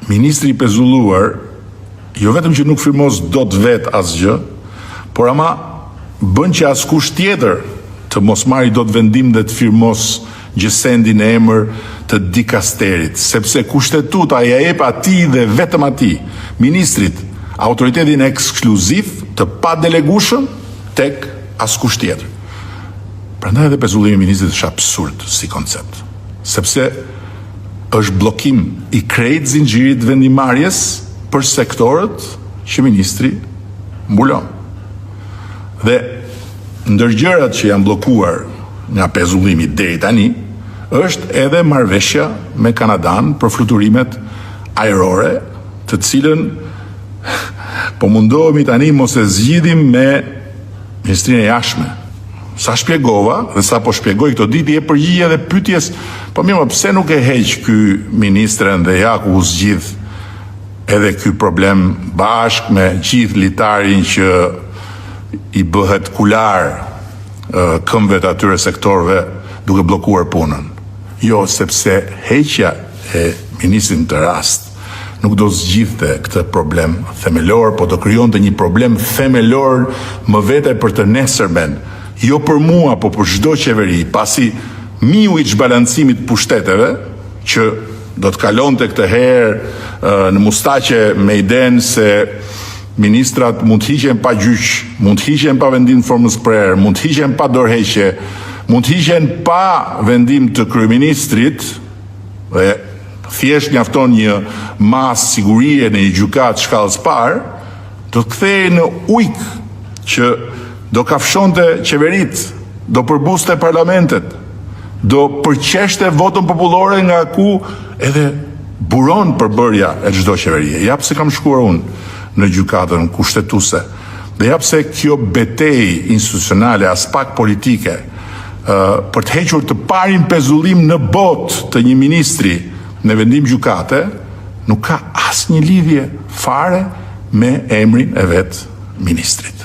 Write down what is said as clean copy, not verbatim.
ministri i pezulluar, jo vetëm që nuk firmos dot vet asgjë, por ama bën që askush tjetër të mos marrë dot vendim dhe të firmos gjësendin e emër të dikasterit, sepse kushtetuta ja jep atij dhe vetëm atij, ministrit, autoritetin ekskluziv të padelegueshëm tek askush tjetër. Prandaj edhe pezullimi i ministrit është absurd si koncept, sepse është bllokim i krejt zinxhirit vendimarrjes për sektorët që ministri mbulon. Dhe ndër gjërat që janë bllokuar nga pezullimi deri tani, është edhe marrëveshja me Kanadan për fluturimet ajrore, të cilën po mundohemi tani mos e zgjidhim me Ministrinë e Jashtme. Sa shpjegova dhe sa po shpjegoj këto ditë je përgjigje dhe pyetjes, po mirë, pse nuk e heq ky ministren dhe ja ku u zgjidh edhe ky problem bashk me gjithë litarin që i bëhet kular këmbëve të atyre sektorëve duke bllokuar punën. Jo, sepse heqja e ministrit në të rast nuk do zgjidhte këtë problem themelor, po do krijonte një problem themelor më vete për të nesërmen. Jo për mua, po për çdo qeveri, pasi miu i çbalancimit pushteteve, që do të kalonte këtë herë në mustaqe me idenë se ministrat mund të hiqen pa gjyq, mund të hiqen pa vendim formës prerë, mund të hiqen pa dorëheqje, mund të hiqen pa vendim të kryeministrit, dhe thjesht mjafton një masë sigurie në një gjykatë shkallës parë, do të kthehej në ujk që do kafshonte qeverit, do përbuste parlamentet, do përqeshte votën popullore nga ku edhe buron përbërja e çdo qeverie. Ja pse kam shkuar unë në gjykatën kushtetuese. Dhe ja pse kjo betejë institucionale as pak politike për të hequr të parin pezullim në botë të një ministri në vendim gjykate, nuk ka asnjë lidhje fare me emrin e vet ministrit.